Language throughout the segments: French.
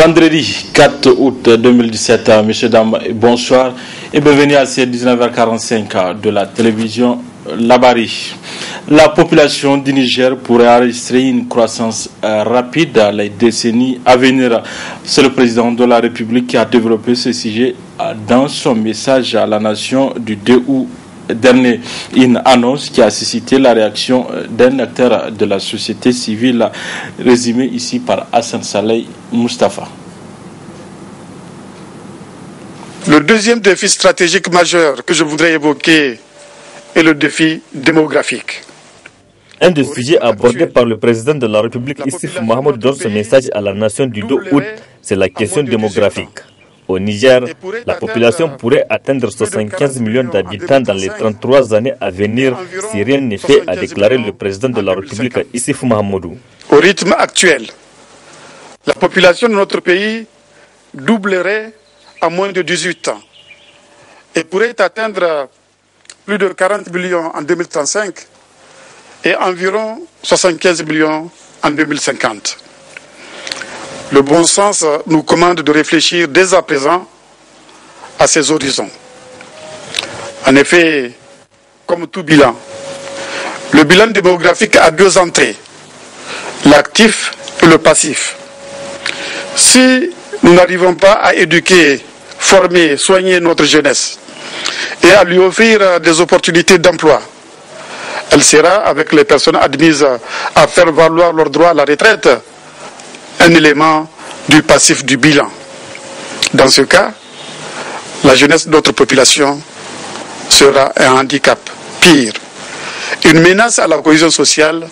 Vendredi 4 août 2017, messieurs, dames, bonsoir et bienvenue à ces 19h45 de la télévision Labari. La population du Niger pourrait enregistrer une croissance rapide dans les décennies à venir. C'est le président de la République qui a développé ce sujet dans son message à la nation du 2 août dernier. Une annonce qui a suscité la réaction d'un acteur de la société civile, résumé ici par Hassan Saleh Mustafa. Le deuxième défi stratégique majeur que je voudrais évoquer est le défi démographique. Un des sujets abordés par le président de la République, Issoufou Mahamadou, dans son message à la nation du 2 août, c'est la question démographique. Au Niger, la population pourrait atteindre 75 millions d'habitants dans les 33 années à venir si rien n'est fait, a déclaré le président de la République, Issoufou Mahamadou. Au rythme actuel, la population de notre pays doublerait à moins de 18 ans et pourrait atteindre plus de 40 millions en 2035 et environ 75 millions en 2050. Le bon sens nous commande de réfléchir dès à présent à ces horizons. En effet, comme tout bilan, le bilan démographique a deux entrées, l'actif et le passif. Si nous n'arrivons pas à éduquer, former, soigner notre jeunesse et à lui offrir des opportunités d'emploi, elle sera, avec les personnes admises à faire valoir leur droit à la retraite, un élément du passif du bilan. Dans ce cas, la jeunesse de notre population sera un handicap, pire, une menace à la cohésion sociale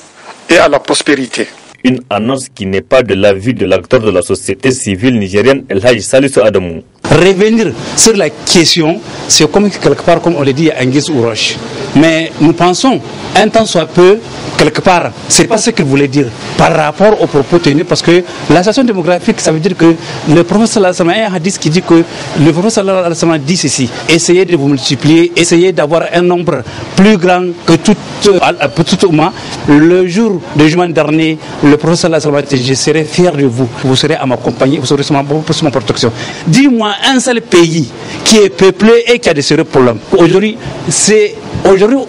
et à la prospérité. Une annonce qui n'est pas de l'avis de l'acteur de la société civile nigérienne, El Hadji Salisu Adamou. Revenir sur la question, c'est comme quelque part, comme on le dit, à Anguisse ou Roche. Mais nous pensons, un temps soit peu, quelque part, c'est pas ce qu'il voulait dire par rapport aux propos tenus, parce que la situation démographique, ça veut dire que le professeur Alassane, il y a un hadith qui dit que le professeur Alassane dit ceci: essayez de vous multiplier, essayez d'avoir un nombre plus grand que tout au moins. Le jour de juin dernier, le professeur Alassane dit: je serai fier de vous, vous serez à ma compagnie, vous serez sur ma protection. Dis-moi un seul pays qui est peuplé et qui a de sérieux problèmes. Aujourd'hui, c'est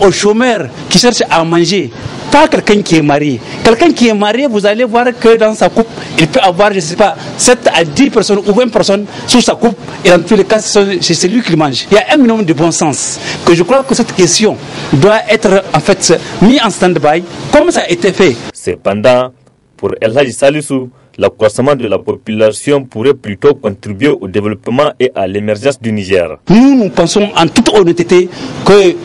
au chômeur qui cherche à manger, pas quelqu'un qui est marié. Quelqu'un qui est marié, vous allez voir que dans sa coupe, il peut avoir, je ne sais pas, 7 à 10 personnes ou 20 personnes sous sa coupe, et dans tous les cas, c'est lui qui mange. Il y a un minimum de bon sens, que je crois que cette question doit être en fait mise en stand-by, comme ça a été fait. Cependant, pour El Hadji Salisu, l'accroissement de la population pourrait plutôt contribuer au développement et à l'émergence du Niger. Nous pensons en toute honnêteté que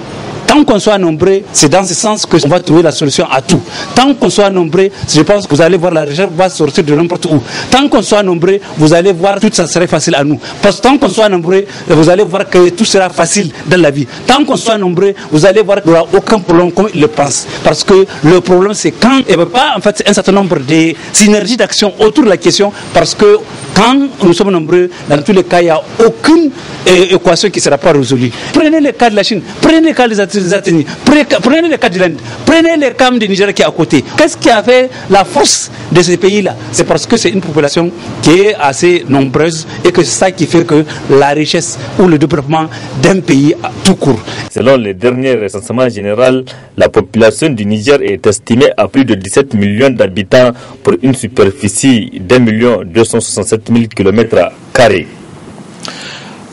tant qu'on soit nombreux, c'est dans ce sens qu'on va trouver la solution à tout. Tant qu'on soit nombreux, je pense que vous allez voir la recherche va sortir de n'importe où. Tant qu'on soit nombreux, vous allez voir tout ça serait facile à nous. Parce que tant qu'on soit nombreux, vous allez voir que tout sera facile dans la vie. Tant qu'on soit nombreux, vous allez voir qu'il n'y aura aucun problème comme il le pense. Parce que le problème, c'est quand il n'y a pas en fait un certain nombre de synergies d'action autour de la question. Parce que quand nous sommes nombreux, dans tous les cas, il n'y a aucune équation qui ne sera pas résolue. Prenez le cas de la Chine, prenez le cas des États-Unis, prenez le cas de l'Inde, prenez le cas du Niger qui est à côté. Qu'est-ce qui a fait la force de ces pays-là? C'est parce que c'est une population qui est assez nombreuse et que c'est ça qui fait que la richesse ou le développement d'un pays tout court. Selon les derniers recensements généraux, la population du Niger est estimée à plus de 17 millions d'habitants pour une superficie d'1 267 000 km².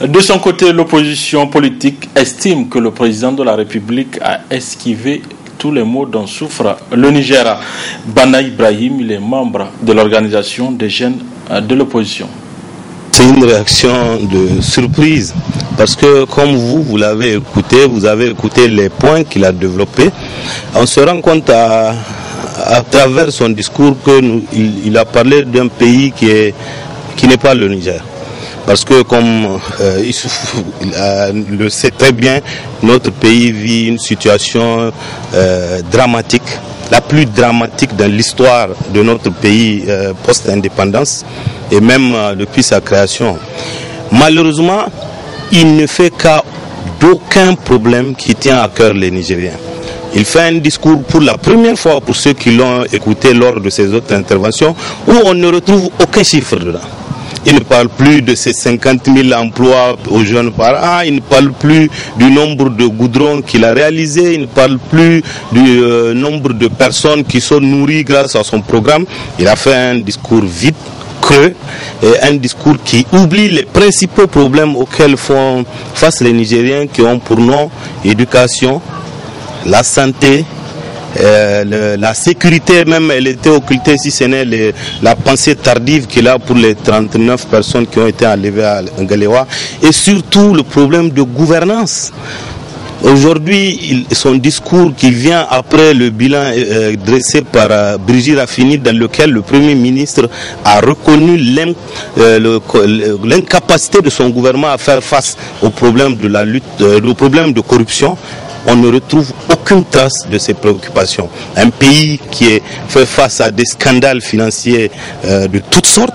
De son côté, l'opposition politique estime que le président de la République a esquivé tous les maux dont souffre le Niger. Bana Ibrahim, il est membre de l'organisation des jeunes de l'opposition. C'est une réaction de surprise parce que comme vous l'avez écouté, vous avez écouté les points qu'il a développés. On se rend compte à travers son discours qu'il a parlé d'un pays qui n'est pas le Niger. Parce que comme il le sait très bien, notre pays vit une situation dramatique, la plus dramatique dans l'histoire de notre pays post-indépendance et même depuis sa création. Malheureusement, il ne fait cas d'aucun problème qui tient à cœur les Nigériens. Il fait un discours pour la première fois, pour ceux qui l'ont écouté lors de ses autres interventions, où on ne retrouve aucun chiffre dedans. Il ne parle plus de ces 50 000 emplois aux jeunes par an, il ne parle plus du nombre de goudrons qu'il a réalisé, il ne parle plus du nombre de personnes qui sont nourries grâce à son programme. Il a fait un discours vide, creux, et un discours qui oublie les principaux problèmes auxquels font face les Nigériens, qui ont pour nom l'éducation, la santé, la sécurité même, elle était occultée, si ce n'est la pensée tardive qu'il a pour les 39 personnes qui ont été enlevées à Ngalewa, et surtout le problème de gouvernance. Aujourd'hui, son discours qui vient après le bilan dressé par Brigitte Raffini, dans lequel le Premier ministre a reconnu l'incapacité de son gouvernement à faire face au problème de la lutte, au problème de corruption, on ne retrouve aucune trace de ces préoccupations. Un pays qui est fait face à des scandales financiers de toutes sortes,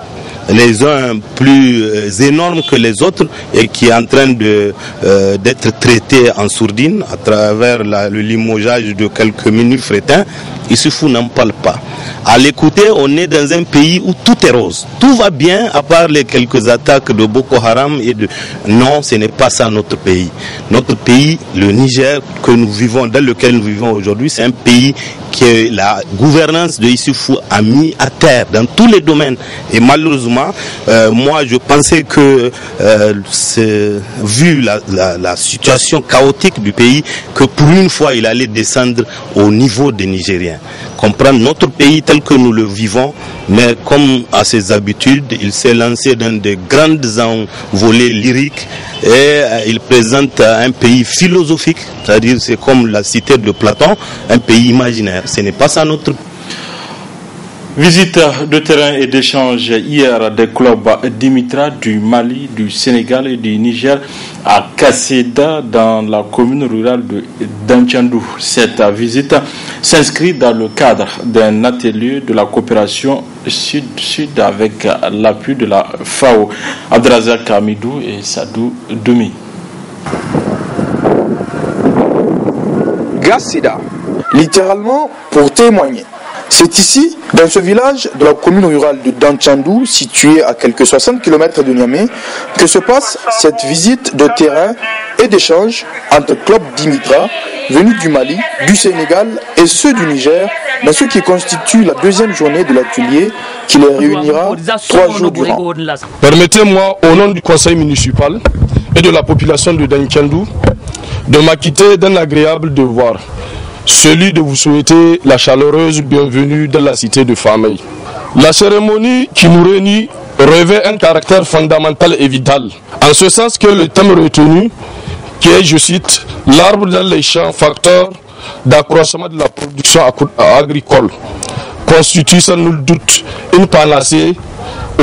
les uns plus énormes que les autres, et qui est en train d'être traité en sourdine à travers le limogeage de quelques menus frétins. Issoufou n'en parle pas. À l'écouter, on est dans un pays où tout est rose. Tout va bien, à part les quelques attaques de Boko Haram. Non, ce n'est pas ça notre pays. Notre pays, le Niger, dans lequel nous vivons aujourd'hui, c'est un pays que la gouvernance de Issoufou a mis à terre dans tous les domaines. Et malheureusement, moi je pensais que, vu la situation chaotique du pays, que pour une fois il allait descendre au niveau des Nigériens. Comprendre notre pays tel que nous le vivons, mais comme à ses habitudes, il s'est lancé dans de grandes envolées lyriques, et il présente un pays philosophique, c'est-à-dire c'est comme la cité de Platon, un pays imaginaire. Ce n'est pas ça notre pays. Visite de terrain et d'échange hier des clubs Dimitra du Mali, du Sénégal et du Niger à Kasseda dans la commune rurale de Danchandou. Cette visite s'inscrit dans le cadre d'un atelier de la coopération sud-sud avec l'appui de la FAO. Abdrazak Hamidou et Sadou Doumi. Kasseda, littéralement pour témoigner. C'est ici, dans ce village de la commune rurale de Danchandou, situé à quelques 60 km de Niamey, que se passe cette visite de terrain et d'échange entre clubs Dimitra, venus du Mali, du Sénégal et ceux du Niger, dans ce qui constitue la deuxième journée de l'atelier qui les réunira 3 jours durant. Permettez-moi, au nom du conseil municipal et de la population de Danchandou, de m'acquitter d'un agréable devoir, celui de vous souhaiter la chaleureuse bienvenue dans la cité de Famey. La cérémonie qui nous réunit revêt un caractère fondamental et vital, en ce sens que le thème retenu, qui est, je cite, l'arbre dans les champs, facteur d'accroissement de la production agricole, constitue sans nul doute une panacée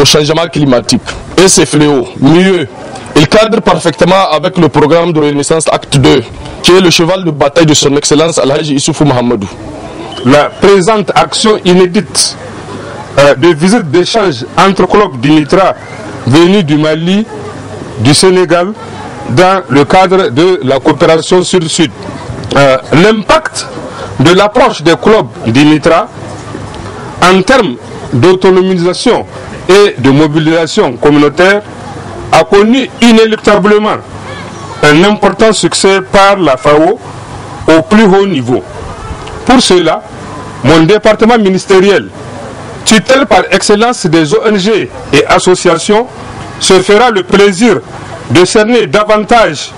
au changement climatique. Et ces fléaux, mieux, il cadre parfaitement avec le programme de Renaissance Acte 2, qui est le cheval de bataille de son excellence Alhaji Issoufou Mahamadou. La présente action inédite de visite d'échange entre clubs Dimitra venus du Mali, du Sénégal, dans le cadre de la coopération sud-sud. L'impact de l'approche des clubs Dimitra en termes d'autonomisation et de mobilisation communautaire a connu inéluctablement un important succès par la FAO au plus haut niveau. Pour cela, mon département ministériel, tutelle par excellence des ONG et associations, se fera le plaisir de cerner davantage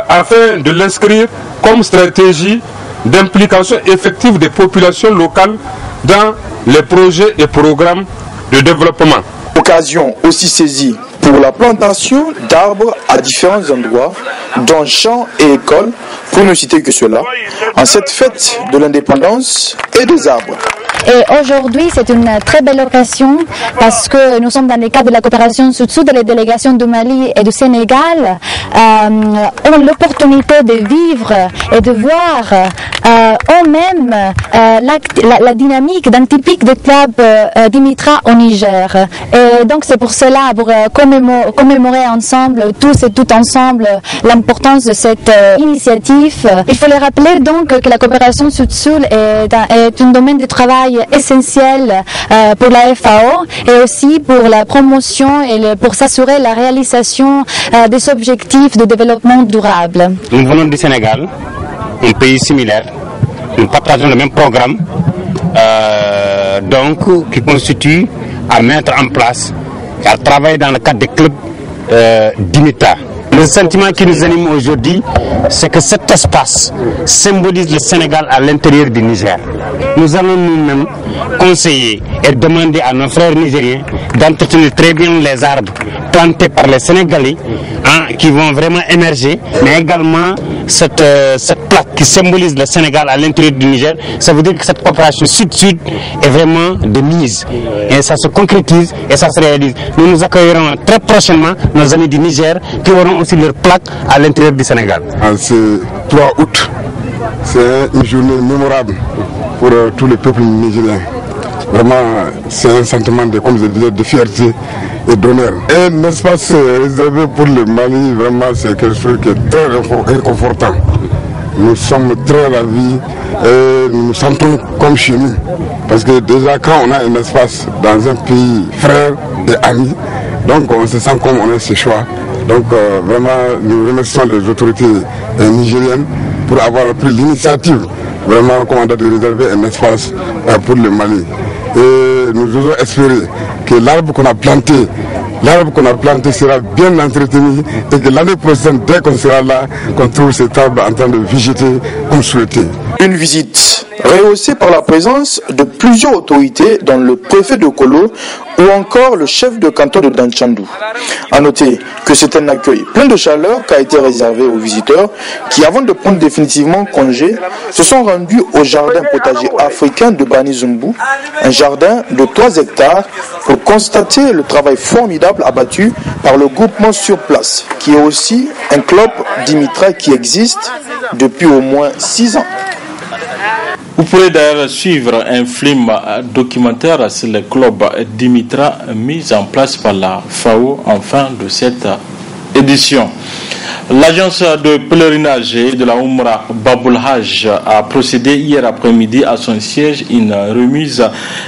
afin de l'inscrire comme stratégie d'implication effective des populations locales dans les projets et programmes de développement. Occasion aussi saisie pour la plantation d'arbres à différents endroits, dont champs et écoles, pour ne citer que cela, en cette fête de l'indépendance et des arbres. Et aujourd'hui, c'est une très belle occasion parce que nous sommes dans le cadre de la coopération sud-sud. Les délégations du Mali et du Sénégal ont l'opportunité de vivre et de voir eux-mêmes la dynamique d'un typique de club Dimitra au Niger. Et donc c'est pour cela, pour commémorer ensemble, tous et toutes ensemble, l'importance de cette initiative. Il faut le rappeler donc que la coopération sud-sud est un domaine de travail travail essentiel pour la FAO et aussi pour la promotion et pour s'assurer la réalisation des objectifs de développement durable. Nous venons du Sénégal, un pays similaire. Nous partageons le même programme qui constitue à mettre en place et à travailler dans le cadre des clubs d'IMITA. Le sentiment qui nous anime aujourd'hui, c'est que cet espace symbolise le Sénégal à l'intérieur du Niger. Nous allons nous-mêmes conseiller et demander à nos frères nigériens d'entretenir très bien les arbres plantés par les Sénégalais qui vont vraiment émerger, mais également cette plaque qui symbolise le Sénégal à l'intérieur du Niger. Ça veut dire que cette coopération sud-sud est vraiment de mise et ça se concrétise et ça se réalise. Nous nous accueillerons très prochainement nos amis du Niger qui auront aussi leur plaque à l'intérieur du Sénégal. C'est 3 août, c'est une journée mémorable pour tous les peuples nigériens. Vraiment, c'est un sentiment de fierté et d'honneur. Un espace réservé pour le Mali, vraiment, c'est quelque chose qui est très réconfortant. Nous sommes très ravis et nous nous sentons comme chez nous. Parce que déjà, quand on a un espace dans un pays frère et ami, donc on se sent comme on a ses choix. Donc vraiment, nous remercions les autorités nigériennes pour avoir pris l'initiative, vraiment, comment de réserver un espace pour le Mali. Et nous osons espérer que l'arbre qu'on a planté sera bien entretenu et que l'année prochaine, dès qu'on sera là, qu'on trouve cet arbre en train de végéter comme souhaité. Une visite rehaussée par la présence de plusieurs autorités, dont le préfet de Kolo ou encore le chef de canton de Danchandou. A noter que c'est un accueil plein de chaleur qui a été réservé aux visiteurs qui, avant de prendre définitivement congé, se sont rendus au jardin potager africain de Bani Zumbu, un jardin de 3 hectares, pour constater le travail formidable abattu par le groupement sur place, qui est aussi un club d'Imitra qui existe depuis au moins 6 ans. Vous pourrez d'ailleurs suivre un film documentaire sur le club d'Imitra mis en place par la FAO en fin de cette édition. L'agence de pèlerinage et de la Oumra Baboul Hajj a procédé hier après-midi à son siège une remise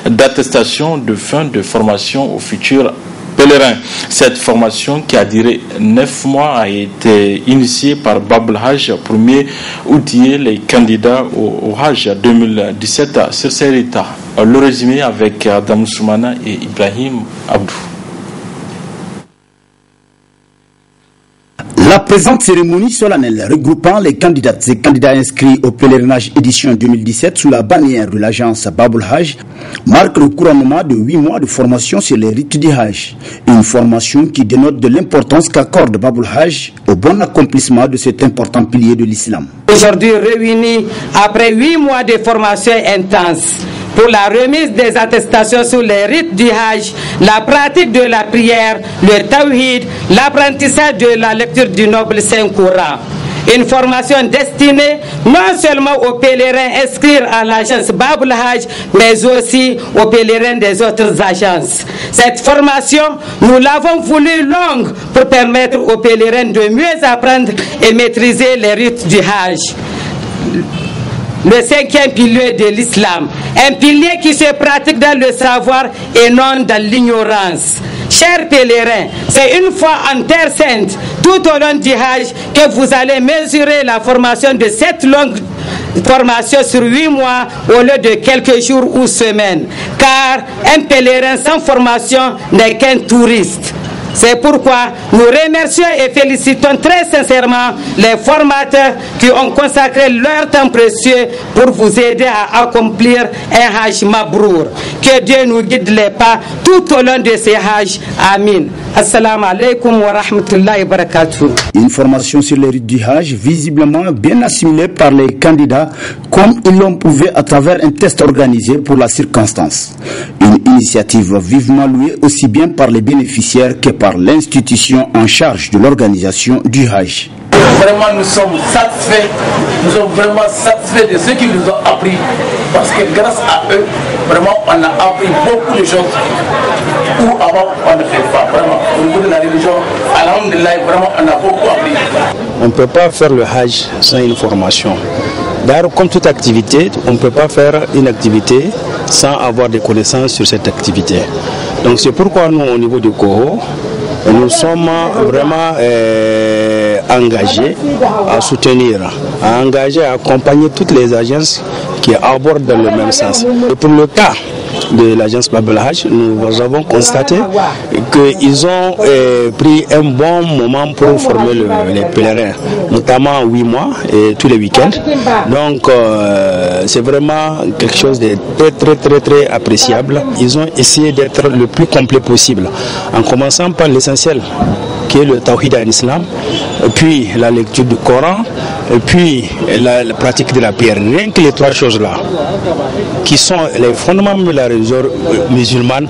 d'attestation de fin de formation aux futurs pèlerins. Cette formation, qui a duré 9 mois, a été initiée par Baboul Hajj pour mieux outiller les candidats au Hajj 2017 sur ces états. Le résumé avec Adam Soumana et Ibrahim Abdou. La présente cérémonie solennelle regroupant les candidates et candidats inscrits au pèlerinage édition 2017 sous la bannière de l'agence Baboul Hajj marque le couronnement de 8 mois de formation sur les rites du Hajj. Une formation qui dénote de l'importance qu'accorde Baboul Hajj au bon accomplissement de cet important pilier de l'islam. Aujourd'hui réunis après 8 mois de formation intense pour la remise des attestations sur les rites du Hajj, la pratique de la prière, le tawhid, l'apprentissage de la lecture du noble Saint-Coran. Une formation destinée non seulement aux pèlerins inscrits à l'agence Baboul Hajj, mais aussi aux pèlerins des autres agences. Cette formation, nous l'avons voulu longue pour permettre aux pèlerins de mieux apprendre et maîtriser les rites du Hajj. Le 5e pilier de l'islam, un pilier qui se pratique dans le savoir et non dans l'ignorance. Chers pèlerins, c'est une fois en Terre Sainte, tout au long du Hajj, que vous allez mesurer la formation de cette longue formation sur 8 mois au lieu de quelques jours ou semaines. Car un pèlerin sans formation n'est qu'un touriste. C'est pourquoi nous remercions et félicitons très sincèrement les formateurs qui ont consacré leur temps précieux pour vous aider à accomplir un Hajj Mabrour. Que Dieu nous guide les pas tout au long de ces Hajj. Amin. Assalamu alaikum wa rahmatullahi wa barakatuh. Une formation sur les rites du Hajj visiblement bien assimilée par les candidats comme ils l'ont prouvé à travers un test organisé pour la circonstance. Une initiative vivement louée aussi bien par les bénéficiaires que par l'institution en charge de l'organisation du Hajj. Vraiment, nous sommes vraiment satisfaits de ce qu'ils nous ont appris, parce que grâce à eux, vraiment, on a appris beaucoup de choses. où avant on ne fait pas. Vraiment, au niveau de la religion, alhamdoulilah, vraiment on a beaucoup appris. On ne peut pas faire le Hajj sans une formation. D'ailleurs, comme toute activité, on ne peut pas faire une activité sans avoir des connaissances sur cette activité. Donc c'est pourquoi nous, au niveau du COHO, nous sommes vraiment engagés à soutenir, à engager, à accompagner toutes les agences qui abordent dans le même sens. Et pour le cas de l'agence Bab el-Hajj, nous avons constaté qu'ils ont pris un bon moment pour former les pèlerins, notamment 8 mois et tous les week-ends. Donc c'est vraiment quelque chose de très appréciable. Ils ont essayé d'être le plus complet possible, en commençant par l'essentiel, qui est le tawhid en islam, puis la lecture du Coran, puis la pratique de la prière. Rien que les 3 choses-là, qui sont les fondements de la religion musulmane,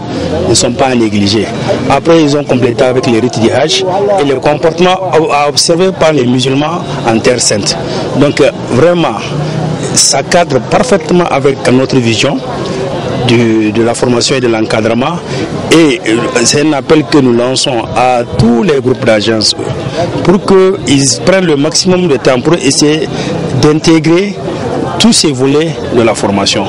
ne sont pas à négliger. Après, ils ont complété avec les rites du Hajj et le comportement à observer par les musulmans en terre sainte. Donc vraiment, ça cadre parfaitement avec notre vision de la formation et de l'encadrement, et c'est un appel que nous lançons à tous les groupes d'agences pour qu'ils prennent le maximum de temps pour essayer d'intégrer tous ces volets de la formation.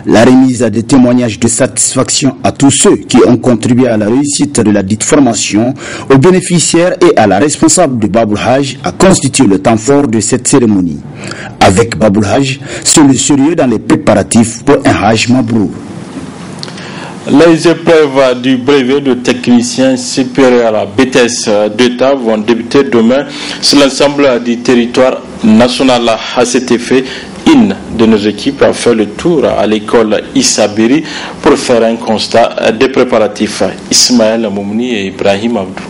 La remise des témoignages de satisfaction à tous ceux qui ont contribué à la réussite de la dite formation, aux bénéficiaires et à la responsable de Bab el-Hajj a constitué le temps fort de cette cérémonie. Avec Bab el-Hajj, c'est le sérieux dans les préparatifs pour un Hajj Mabrour. Les épreuves du brevet de technicien supérieur à BTS d'État vont débuter demain sur l'ensemble du territoire national. À cet effet, une de nos équipes a fait le tour à l'école Issabiri pour faire un constat des préparatifs. Ismaël Moumouni et Ibrahim Abdou.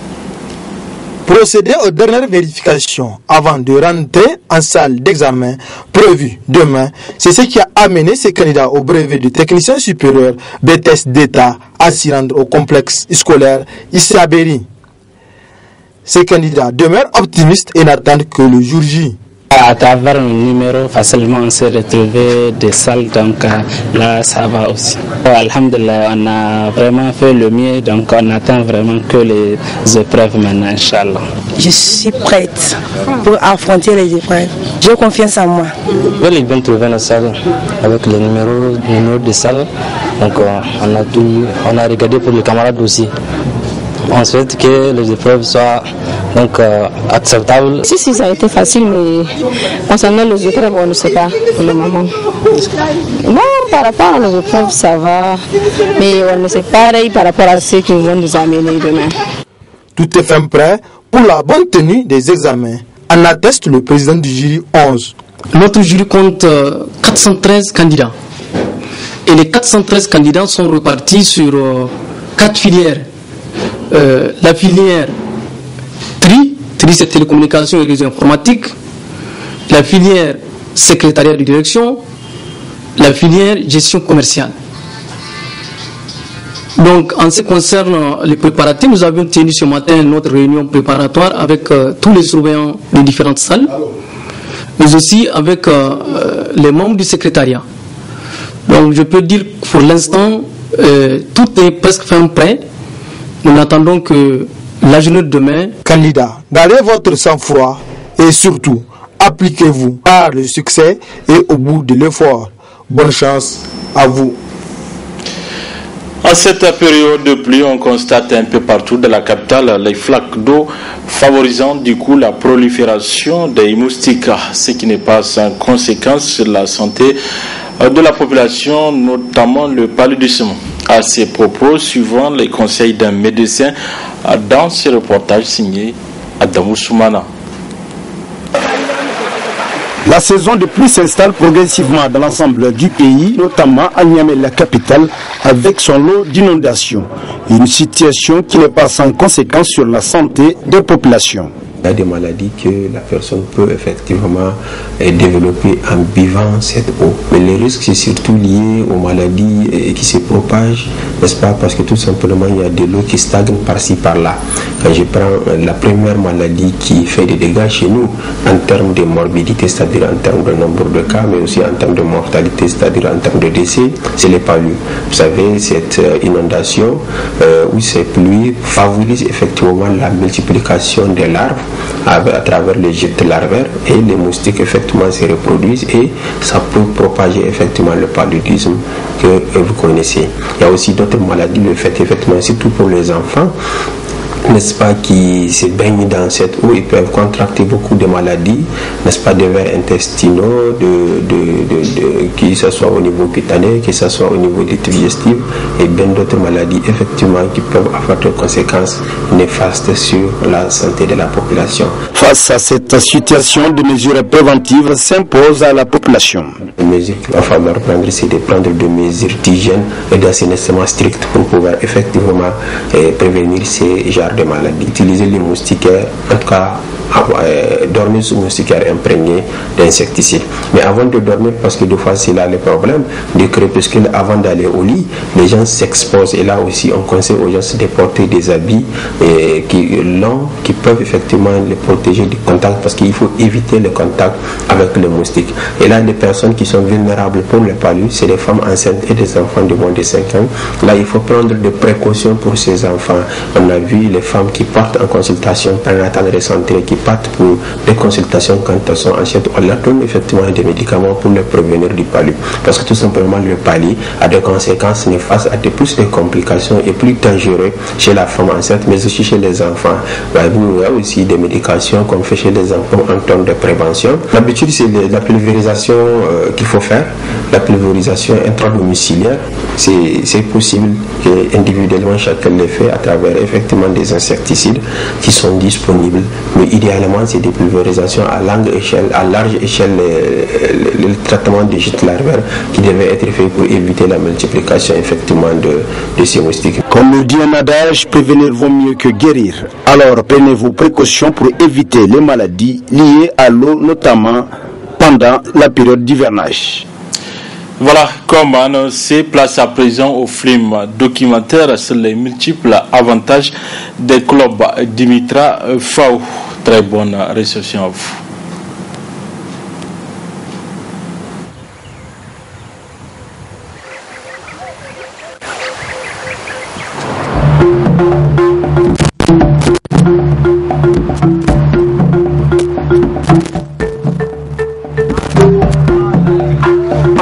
Procéder aux dernières vérifications avant de rentrer en salle d'examen prévue demain, c'est ce qui a amené ces candidats au brevet de technicien supérieur BTS d'État à s'y rendre au complexe scolaire Issabiri. Ces candidats demeurent optimistes et n'attendent que le jour J. À travers le numéro, facilement on s'est retrouvé des salles, donc là ça va aussi. Alhamdulillah, on a vraiment fait le mieux, donc on attend vraiment que les épreuves maintenant, Inch'Allah. Je suis prête pour affronter les épreuves. J'ai confiance en moi. Ils viennent trouver nos salles avec le numéro de salle, donc on a regardé pour les camarades aussi. On souhaite que les épreuves soient donc acceptables. Si, ça a été facile, mais concernant les épreuves, on ne sait pas pour le moment. Bon, par rapport aux épreuves, ça va, mais on ne sait pas pareil par rapport à ce qu'ils vont nous amener demain. Tout est fin prêt pour la bonne tenue des examens, en atteste le président du jury 11. Notre jury compte 413 candidats. Et les 413 candidats sont repartis sur 4 filières. La filière TRI c'est télécommunications et réseaux informatiques, la filière secrétariat de direction, la filière gestion commerciale. Donc en ce qui concerne les préparatifs, nous avions tenu ce matin notre réunion préparatoire avec tous les surveillants des différentes salles, mais aussi avec les membres du secrétariat. Donc je peux dire que pour l'instant, tout est presque fin prêt. Nous n'attendons que la journée de demain. Candidats, gardez votre sang-froid et surtout, appliquez-vous par le succès et au bout de l'effort. Bonne chance à vous. En cette période de pluie, on constate un peu partout de la capitale les flaques d'eau favorisant du coup la prolifération des moustiques, ce qui n'est pas sans conséquence sur la santé de la population, notamment le paludisme. À ces propos, suivant les conseils d'un médecin, dans ce reportage signé Adamou Soumana. La saison de pluie s'installe progressivement dans l'ensemble du pays, notamment à Niamey, la capitale, avec son lot d'inondations. Une situation qui n'est pas sans conséquence sur la santé des populations. Il y a des maladies que la personne peut effectivement développer en buvant cette eau. Mais les risques, c'est surtout lié aux maladies qui se propagent, n'est-ce pas? Parce que tout simplement, il y a de l'eau qui stagne par-ci, par-là. Quand je prends la première maladie qui fait des dégâts chez nous, en termes de morbidité, c'est-à-dire en termes de nombre de cas, mais aussi en termes de mortalité, c'est-à-dire en termes de décès, c'est les palus. Vous savez, cette inondation où ces pluies favorisent effectivement la multiplication des larves à travers les gîtes larvaires, et les moustiques effectivement se reproduisent et ça peut propager effectivement le paludisme que vous connaissez. Il y a aussi d'autres maladies, le fait effectivement, surtout pour les enfants, n'est-ce pas, qui se baignent dans cette eau, ils peuvent contracter beaucoup de maladies, n'est-ce pas, de vers intestinaux, que ce soit au niveau cutané, que ce soit au niveau digestif, et bien d'autres maladies, effectivement, qui peuvent avoir des conséquences néfastes sur la santé de la population. Face à cette situation, des mesures préventives s'imposent à la population. Les mesures qu'il va falloir prendre, c'est de prendre des mesures d'hygiène et d'assainissement strict pour pouvoir effectivement prévenir ces genres de maladies. Utiliser les moustiquaires, en tout cas dormir sous moustiquaires imprégnés d'insecticides. Mais avant de dormir, parce que des fois c'est là le problème, du crépuscule avant d'aller au lit, les gens s'exposent, et là aussi on conseille aux gens de porter des habits longs qui peuvent effectivement les protéger du contact, parce qu'il faut éviter le contact avec les moustiques. Et là, les personnes qui sont vulnérables pour le palu, c'est les femmes enceintes et des enfants de moins de 5 ans. Là, il faut prendre des précautions pour ces enfants. On a vu les femmes qui partent en consultation prénatale recentrée, qui partent pour des consultations quand elles sont enceintes. On leur donne effectivement des médicaments pour les prévenir du palu. Parce que tout simplement, le palu a des conséquences néfastes, a plus de complications et plus dangereux chez la femme enceinte, mais aussi chez les enfants. Il y a aussi des médications qu'on fait chez les enfants en termes de prévention. L'habitude, c'est la pulvérisation qu'il faut faire, la pulvérisation intradomiciliaire. C'est possible que individuellement chacun le fait à travers effectivement des insecticides qui sont disponibles. Mais idéalement, c'est des pulvérisations à large échelle, le traitement des gîtes larvaires qui devait être fait pour éviter la multiplication effectivement de ces moustiques. Comme le dit un adage, prévenir vaut mieux que guérir. Alors prenez vos précautions pour éviter les maladies liées à l'eau, notamment pendant la période d'hivernage. Voilà, comme annoncé, place à présent au film documentaire sur les multiples avantages des clubs Dimitra FAO. Très bonne réception à vous.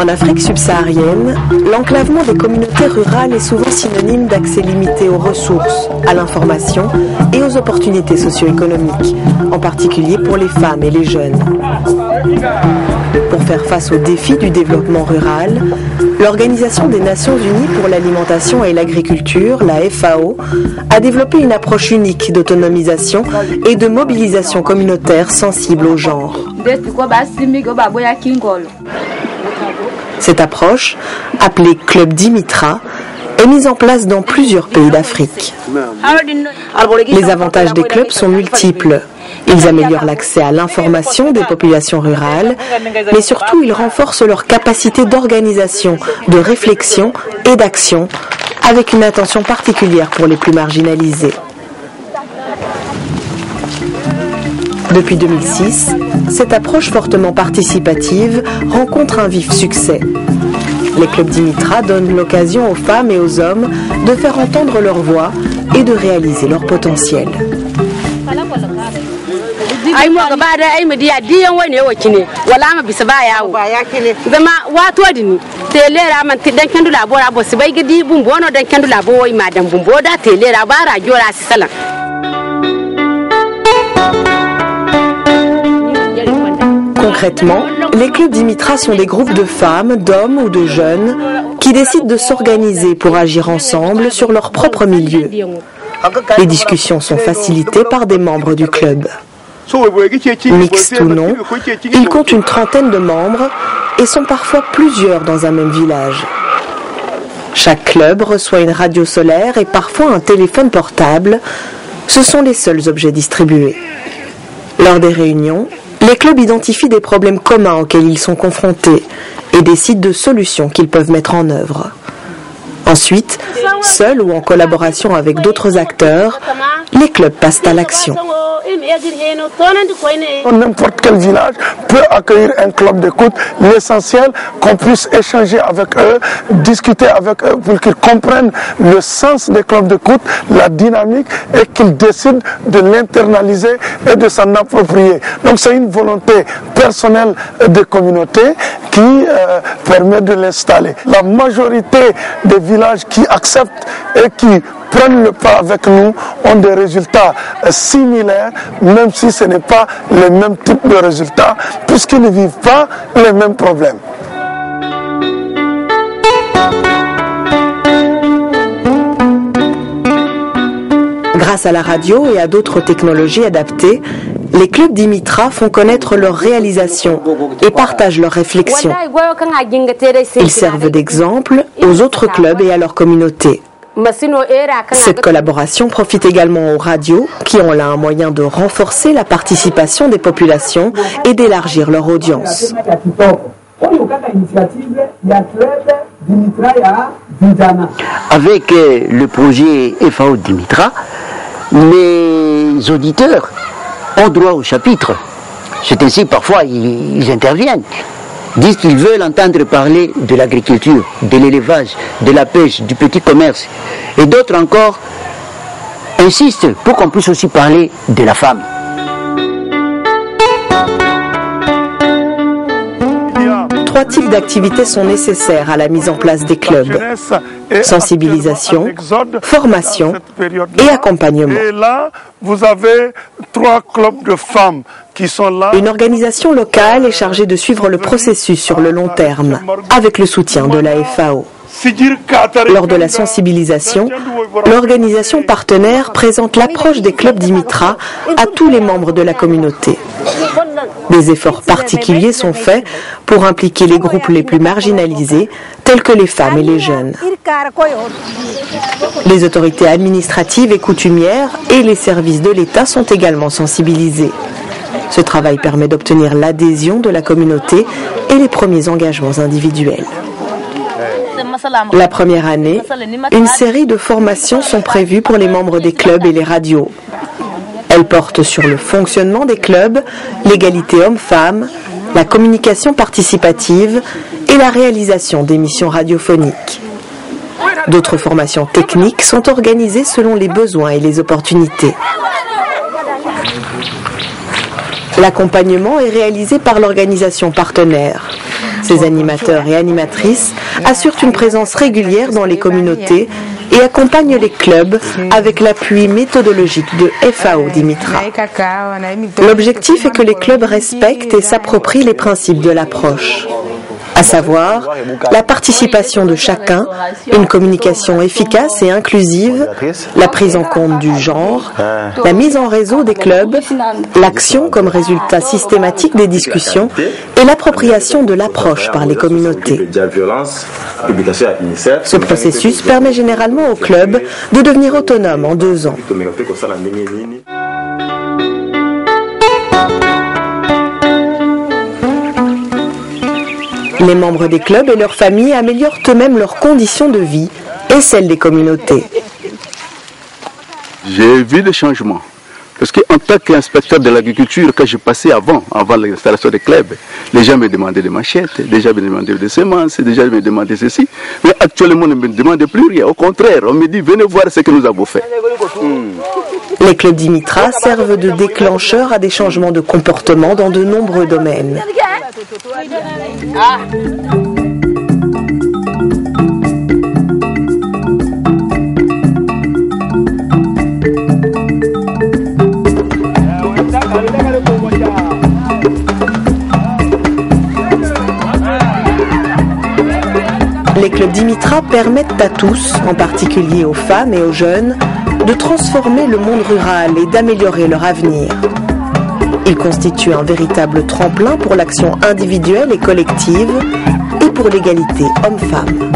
En Afrique subsaharienne, l'enclavement des communautés rurales est souvent synonyme d'accès limité aux ressources, à l'information et aux opportunités socio-économiques, en particulier pour les femmes et les jeunes. Pour faire face aux défis du développement rural, l'Organisation des Nations Unies pour l'alimentation et l'agriculture, la FAO, a développé une approche unique d'autonomisation et de mobilisation communautaire sensible au genre. Cette approche, appelée Club Dimitra, est mise en place dans plusieurs pays d'Afrique. Les avantages des clubs sont multiples. Ils améliorent l'accès à l'information des populations rurales, mais surtout ils renforcent leur capacité d'organisation, de réflexion et d'action, avec une attention particulière pour les plus marginalisés. Depuis 2006, cette approche fortement participative rencontre un vif succès. Les clubs Dimitra donnent l'occasion aux femmes et aux hommes de faire entendre leur voix et de réaliser leur potentiel. Concrètement, les clubs Dimitra sont des groupes de femmes, d'hommes ou de jeunes qui décident de s'organiser pour agir ensemble sur leur propre milieu. Les discussions sont facilitées par des membres du club. Mixtes ou non, ils comptent une trentaine de membres et sont parfois plusieurs dans un même village. Chaque club reçoit une radio solaire et parfois un téléphone portable. Ce sont les seuls objets distribués. Lors des réunions, les clubs identifient des problèmes communs auxquels ils sont confrontés et décident de solutions qu'ils peuvent mettre en œuvre. Ensuite, seuls ou en collaboration avec d'autres acteurs, les clubs passent à l'action. N'importe quel village peut accueillir un club d'écoute. L'essentiel, qu'on puisse échanger avec eux, discuter avec eux pour qu'ils comprennent le sens des clubs d'écoute, la dynamique et qu'ils décident de l'internaliser et de s'en approprier. Donc c'est une volonté personnelle des communautés qui permet de l'installer. La majorité des villages qui acceptent et qui prennent le pas avec nous ont des résultats similaires, même si ce n'est pas le même type de résultats, puisqu'ils ne vivent pas les mêmes problèmes. Grâce à la radio et à d'autres technologies adaptées, les clubs Dimitra font connaître leurs réalisations et partagent leurs réflexions. Ils servent d'exemple aux autres clubs et à leur communauté. Cette collaboration profite également aux radios qui ont là un moyen de renforcer la participation des populations et d'élargir leur audience. Avec le projet FAO Dimitra, les auditeurs ont droit au chapitre. C'est ainsi parfois ils interviennent, disent qu'ils veulent entendre parler de l'agriculture, de l'élevage, de la pêche, du petit commerce. Et d'autres encore insistent pour qu'on puisse aussi parler de la femme. Trois types d'activités sont nécessaires à la mise en place des clubs: sensibilisation, formation et accompagnement. Et là, vous avez 3 clubs de femmes qui sont là. Une organisation locale est chargée de suivre le processus sur le long terme, avec le soutien de la FAO. Lors de la sensibilisation, l'organisation partenaire présente l'approche des clubs Dimitra à tous les membres de la communauté. Des efforts particuliers sont faits pour impliquer les groupes les plus marginalisés, tels que les femmes et les jeunes. Les autorités administratives et coutumières et les services de l'État sont également sensibilisés. Ce travail permet d'obtenir l'adhésion de la communauté et les premiers engagements individuels. La première année, une série de formations sont prévues pour les membres des clubs et les radios. Elles portent sur le fonctionnement des clubs, l'égalité homme-femme, la communication participative et la réalisation d'émissions radiophoniques. D'autres formations techniques sont organisées selon les besoins et les opportunités. L'accompagnement est réalisé par l'organisation partenaire. Ces animateurs et animatrices assurent une présence régulière dans les communautés et accompagnent les clubs avec l'appui méthodologique de FAO Dimitra. L'objectif est que les clubs respectent et s'approprient les principes de l'approche, à savoir la participation de chacun, une communication efficace et inclusive, la prise en compte du genre, la mise en réseau des clubs, l'action comme résultat systématique des discussions et l'appropriation de l'approche par les communautés. Ce processus permet généralement aux clubs de devenir autonomes en 2 ans. Les membres des clubs et leurs familles améliorent eux-mêmes leurs conditions de vie et celles des communautés. J'ai vu le changement. Parce qu'en tant qu'inspecteur de l'agriculture, quand je passais avant l'installation des clubs, les gens me demandaient des machettes, les gens me demandaient des semences, les gens me demandaient ceci. Mais actuellement, on ne me demande plus rien. Au contraire, on me dit, venez voir ce que nous avons fait. Les clubs Dimitra servent de déclencheurs à des changements de comportement dans de nombreux domaines. Les clubs Dimitra permettent à tous, en particulier aux femmes et aux jeunes, de transformer le monde rural et d'améliorer leur avenir. Ils constituent un véritable tremplin pour l'action individuelle et collective et pour l'égalité homme-femme.